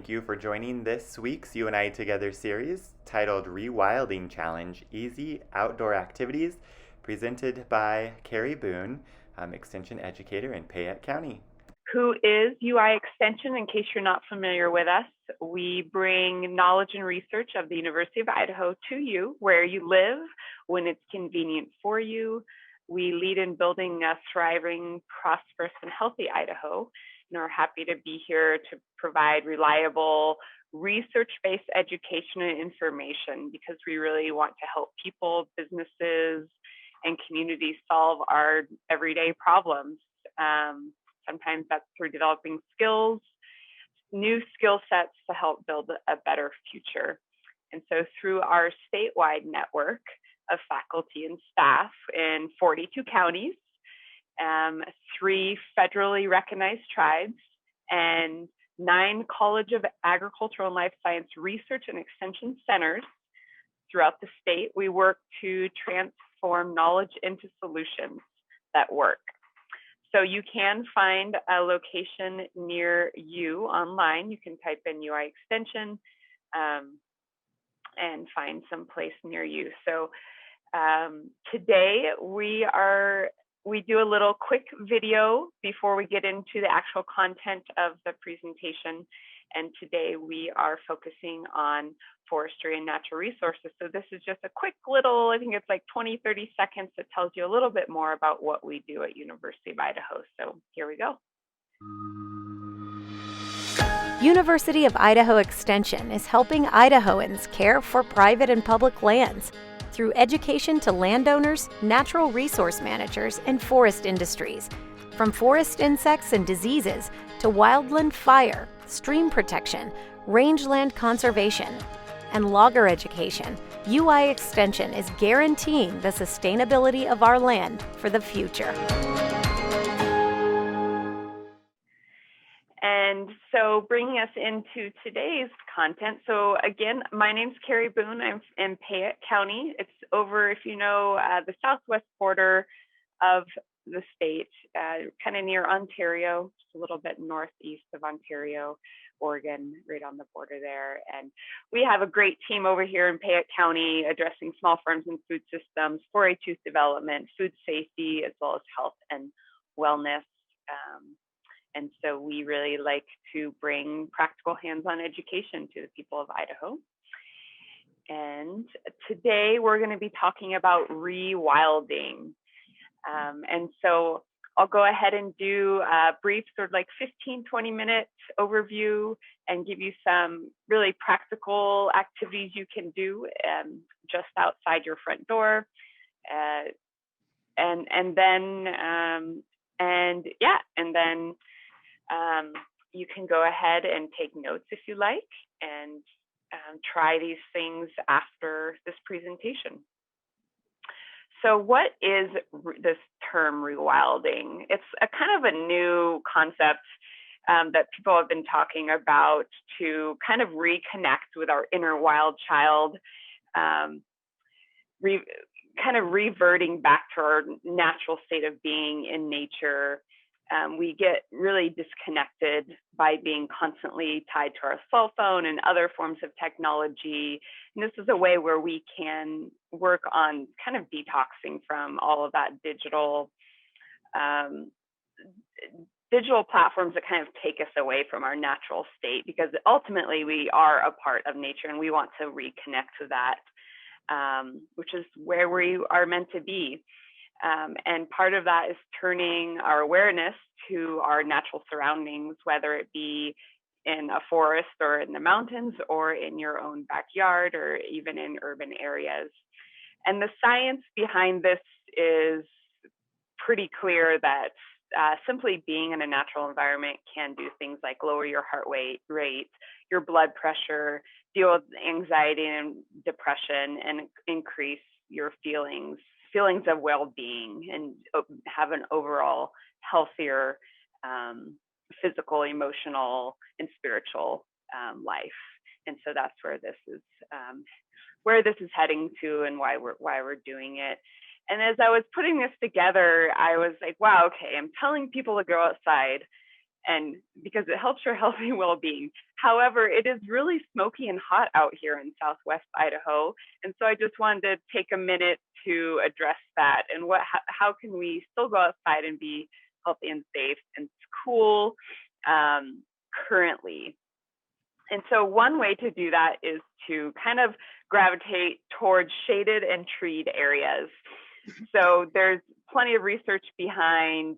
thank you for joining this week's You and I Together series titled Rewilding Challenge Easy Outdoor Activities, presented by Carrie Boone, Extension Educator in Payette County. Who is UI Extension, in case you're not familiar with us. We bring knowledge and research of the University of Idaho to you where you live when it's convenient for you. We lead in building a thriving, prosperous, and healthy Idaho, and are happy to be here to provide reliable, research-based education and information because we really want to help people, businesses, and communities solve our everyday problems. Sometimes that's through developing skills, new skill sets to help build a better future. And so through our statewide network of faculty and staff in 42 counties, 3 federally recognized tribes, and 9 College of Agricultural and Life Science Research and Extension centers throughout the state, we work to transform knowledge into solutions that work. So you can find a location near you online. You can type in UI Extension and find some place near you. So today we do a little quick video before we get into the actual content of the presentation. And today we are focusing on forestry and natural resources. So this is just a quick little, I think it's like 20, 30 seconds that tells you a little bit more about what we do at University of Idaho. So here we go. University of Idaho Extension is helping Idahoans care for private and public lands through education to landowners, natural resource managers, and forest industries. From forest insects and diseases to wildland fire, stream protection, rangeland conservation, and logger education, UI Extension is guaranteeing the sustainability of our land for the future. And so bringing us into today's content. So again, my name's Carrie Boone. I'm in Payette County. It's over, if you know, the southwest border of the state, kind of near Ontario, just a little bit northeast of Ontario, Oregon, right on the border there. And we have a great team over here in Payette County addressing small farms and food systems, 4-H youth development, food safety, as well as health and wellness. And so we really like to bring practical hands-on education to the people of Idaho. And today we're going to be talking about rewilding. And so I'll go ahead and do a brief sort of like 15, 20-minute overview and give you some really practical activities you can do just outside your front door. And then you can go ahead and take notes if you like and try these things after this presentation. So what is this term rewilding? It's a kind of a new concept that people have been talking about to kind of reconnect with our inner wild child, kind of reverting back to our natural state of being in nature. We get really disconnected by being constantly tied to our cell phone and other forms of technology. And this is a way where we can work on kind of detoxing from all of that digital platforms that kind of take us away from our natural state, because ultimately we are a part of nature and we want to reconnect to that, which is where we are meant to be. And part of that is turning our awareness to our natural surroundings, whether it be in a forest or in the mountains or in your own backyard or even in urban areas. And the science behind this is pretty clear that simply being in a natural environment can do things like lower your heart rate, your blood pressure, deal with anxiety and depression, and increase your feelings of well-being and have an overall healthier physical, emotional, and spiritual life. And so that's where this is heading to, and why we're doing it. And as I was putting this together, I was like, wow, okay, I'm telling people to go outside, and because it helps your health and well-being. However, it is really smoky and hot out here in Southwest Idaho. And so I just wanted to take a minute to address that and how can we still go outside and be healthy and safe and cool currently. And so one way to do that is to kind of gravitate towards shaded and treed areas. So there's plenty of research behind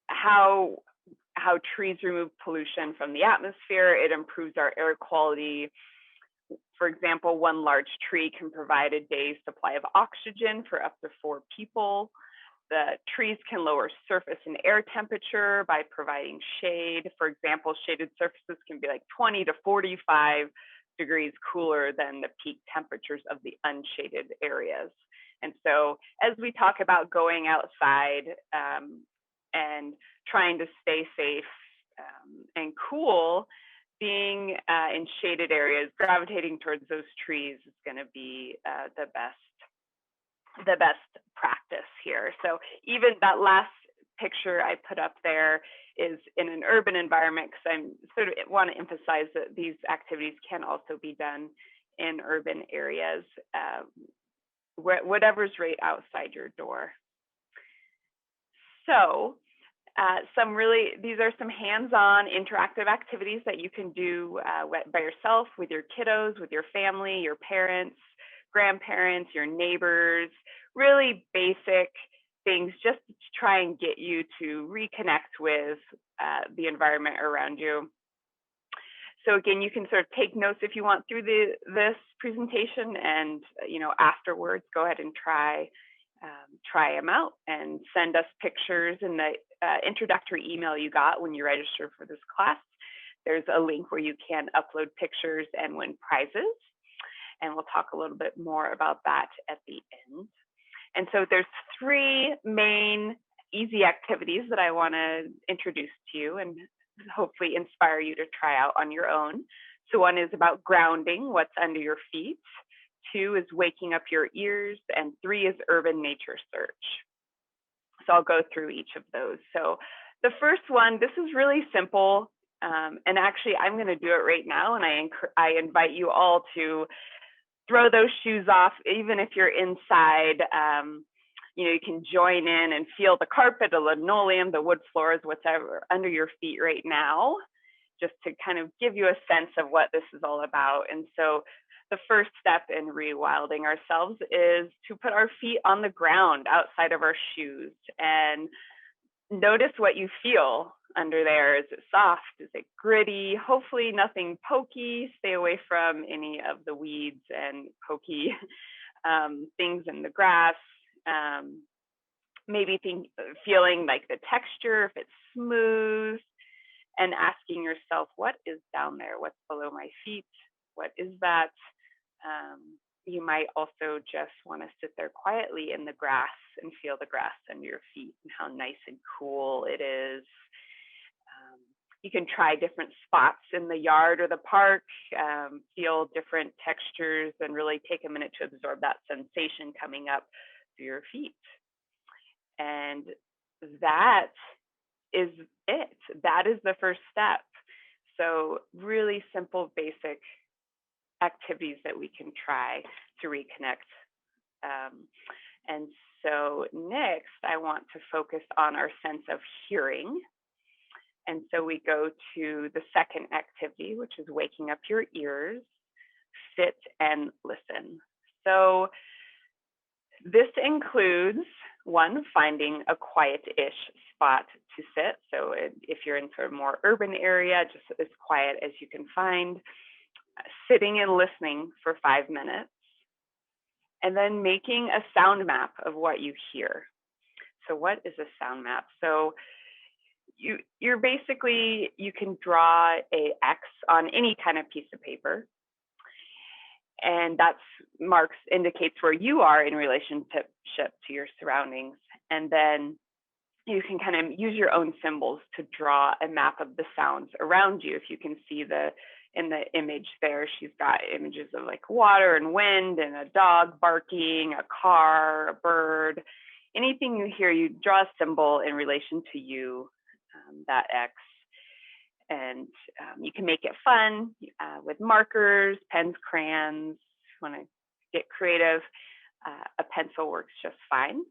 how trees remove pollution from the atmosphere. It improves our air quality. For example, one large tree can provide a day's supply of oxygen for up to 4 people. The trees can lower surface and air temperature by providing shade. For example, shaded surfaces can be like 20 to 45 degrees cooler than the peak temperatures of the unshaded areas. And so as we talk about going outside and trying to stay safe and cool, being in shaded areas, gravitating towards those trees is going to be the best practice here. So even that last picture I put up there is in an urban environment, because I sort of want to emphasize that these activities can also be done in urban areas, whatever's right outside your door. So these are some hands-on interactive activities that you can do by yourself, with your kiddos, with your family, your parents, grandparents, your neighbors, really basic things just to try and get you to reconnect with the environment around you. So again, you can sort of take notes if you want through this presentation, and afterwards go ahead and try them out and send us pictures in the introductory email you got when you registered for this class. There's a link where you can upload pictures and win prizes. And we'll talk a little bit more about that at the end. And so there's 3 main easy activities that I want to introduce to you and hopefully inspire you to try out on your own. So 1 is about grounding, what's under your feet. 2 is waking up your ears, and 3 is urban nature search. So I'll go through each of those. So the first one, this is really simple. And actually, I'm going to do it right now. And I invite you all to throw those shoes off, even if you're inside. You can join in and feel the carpet, the linoleum, the wood floors, whatever under your feet right now, just to kind of give you a sense of what this is all about. And so the first step in rewilding ourselves is to put our feet on the ground outside of our shoes and notice what you feel under there. Is it soft? Is it gritty? Hopefully nothing pokey. Stay away from any of the weeds and pokey things in the grass. Maybe feeling like the texture, if it's smooth, and asking yourself, what is down there? What's below my feet? What is that? You might also just want to sit there quietly in the grass and feel the grass under your feet and how nice and cool it is. You can try different spots in the yard or the park, feel different textures, and really take a minute to absorb that sensation coming up through your feet. And that is it. That is the first step. So really simple, basic activities that we can try to reconnect. And so next, I want to focus on our sense of hearing. And so we go to the second activity, which is waking up your ears, sit and listen. So this includes, 1, finding a quiet-ish spot to sit. So if you're in sort of more urban area, just as quiet as you can find, sitting and listening for 5 minutes, and then making a sound map of what you hear. So what is a sound map? So you're basically, you can draw a X on any kind of piece of paper, and that indicates where you are in relationship to your surroundings. And then you can kind of use your own symbols to draw a map of the sounds around you. If you can see in the image there, she's got images of like water and wind and a dog barking, a car, a bird. Anything you hear, you draw a symbol in relation to you that X. And you can make it fun with markers, pens, crayons. If you want to get creative, a pencil works just fine.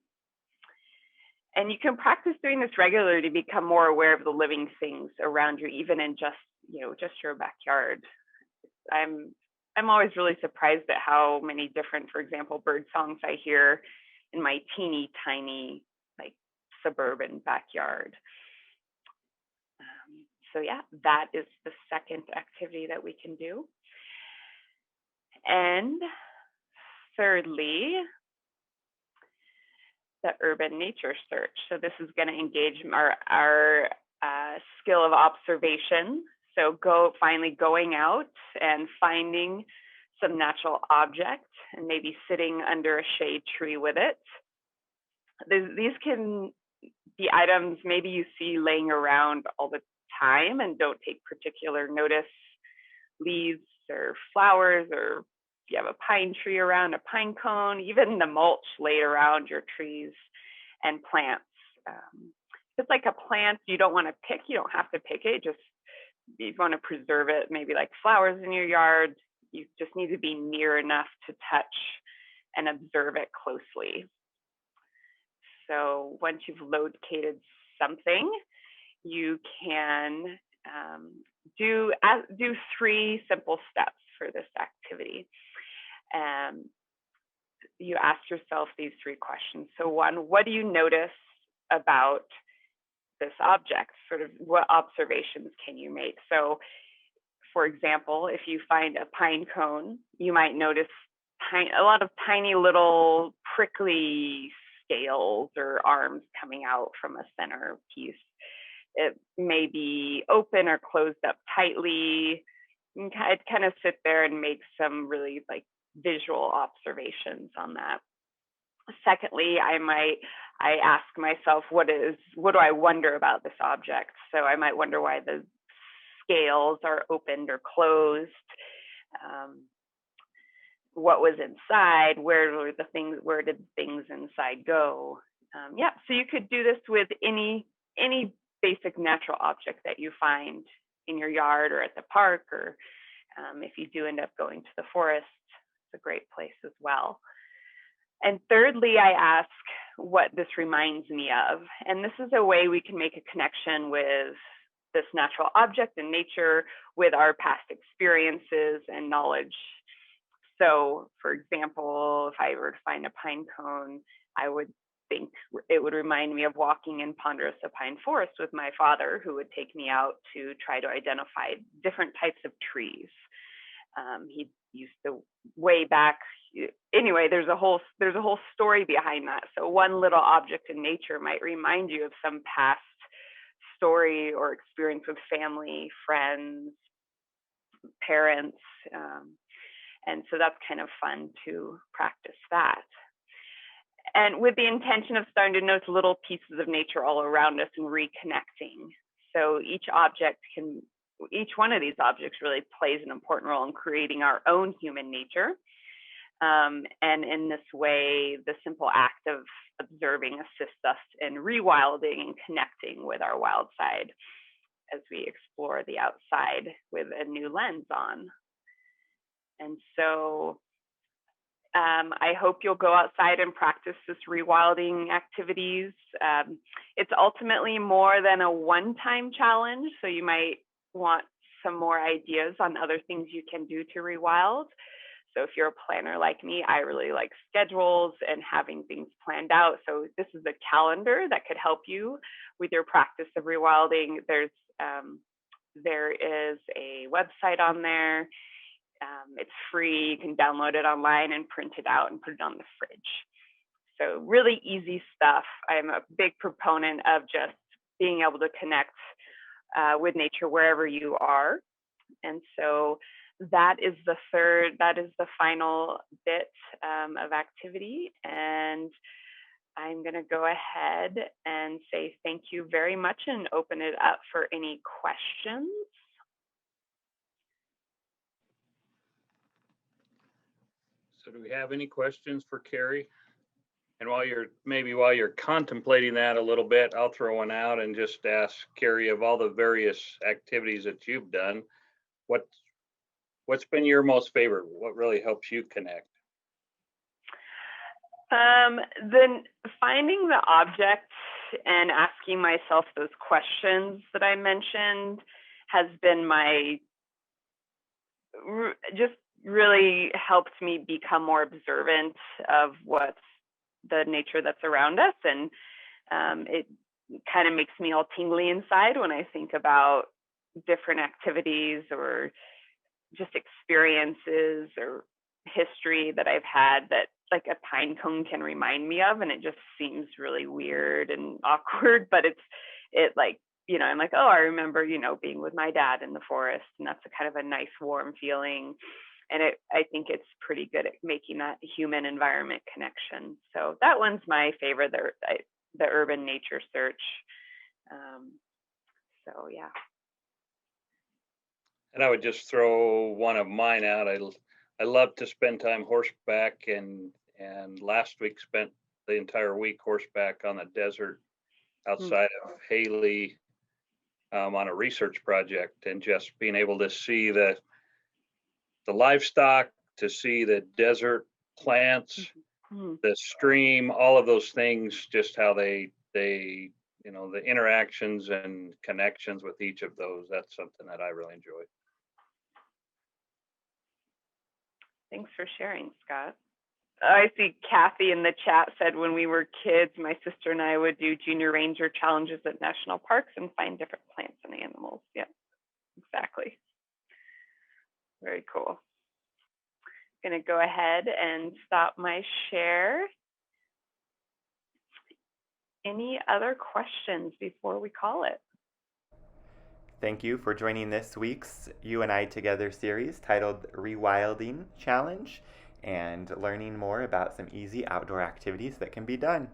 And you can practice doing this regularly to become more aware of the living things around you, even in just your backyard. I'm always really surprised at how many different, for example, bird songs I hear in my teeny tiny, like, suburban backyard. So yeah, that is the second activity that we can do. And thirdly, the urban nature search. So this is going to engage our skill of observation. So going out and finding some natural object and maybe sitting under a shade tree with it. These can be items maybe you see laying around all the time and don't take particular notice, leaves or flowers, or if you have a pine tree around, a pine cone, even the mulch laid around your trees and plants. If it's like a plant you don't want to pick, you don't have to pick it, just if you want to preserve it, maybe like flowers in your yard, you just need to be near enough to touch and observe it closely. So once you've located something, you can do 3 simple steps for this activity. You ask yourself these 3 questions. So 1, what do you notice about this object? Sort of what observations can you make? So for example, if you find a pine cone, you might notice a lot of tiny little prickly scales or arms coming out from a center piece. It may be open or closed up tightly. I'd kind of sit there and make some really like visual observations on that. Secondly, I ask myself, what do I wonder about this object? So I might wonder why the scales are opened or closed. What was inside? Where did things inside go? So you could do this with any basic natural object that you find in your yard or at the park, or if you do end up going to the forest, it's a great place as well. And thirdly, I ask what this reminds me of. And this is a way we can make a connection with this natural object in nature with our past experiences and knowledge. So for example, if I were to find a pine cone, I would think it would remind me of walking in ponderosa pine forest with my father, who would take me out to try to identify different types of trees. He used to way back. Anyway, there's a whole story behind that. So one little object in nature might remind you of some past story or experience with family, friends, parents. And so that's kind of fun to practice that. And with the intention of starting to notice little pieces of nature all around us and reconnecting. So each one of these objects really plays an important role in creating our own human nature. And in this way, the simple act of observing assists us in rewilding and connecting with our wild side as we explore the outside with a new lens on. And so I hope you'll go outside and practice this rewilding activities. It's ultimately more than a one-time challenge, so you might want some more ideas on other things you can do to rewild. So if you're a planner like me, I really like schedules and having things planned out. So this is a calendar that could help you with your practice of rewilding. There is a website on there. It's free. You can download it online and print it out and put it on the fridge. So really easy stuff. I'm a big proponent of just being able to connect with nature wherever you are. And so that is the final bit of activity. And I'm going to go ahead and say thank you very much and open it up for any questions. So do we have any questions for Carrie? And while you're contemplating that a little bit, I'll throw one out and just ask Carrie, of all the various activities that you've done, what what's been your most favorite? What really helps you connect? Then finding the object and asking myself those questions that I mentioned has been just really helped me become more observant of what's the nature that's around us. And it kind of makes me all tingly inside when I think about different activities or just experiences or history that I've had that like a pine cone can remind me of. And it just seems really weird and awkward, but it like, I'm like, oh, I remember, being with my dad in the forest, and that's a kind of a nice warm feeling. And I think it's pretty good at making that human environment connection. So that one's my favorite, the urban nature search. So yeah. And I would just throw one of mine out. I love to spend time horseback, and last week spent the entire week horseback on the desert outside of Haley on a research project, and just being able to see the livestock, to see the desert plants, the stream, all of those things, just how they the interactions and connections with each of those. That's something that I really enjoy. Thanks for sharing, Scott. I see Kathy in the chat said when we were kids, my sister and I would do junior ranger challenges at national parks and find different plants and animals. Yeah, exactly. Very cool. I'm going to go ahead and stop my share. Any other questions before we call it? Thank you for joining this week's You and I Together series titled Rewilding Challenge, and learning more about some easy outdoor activities that can be done.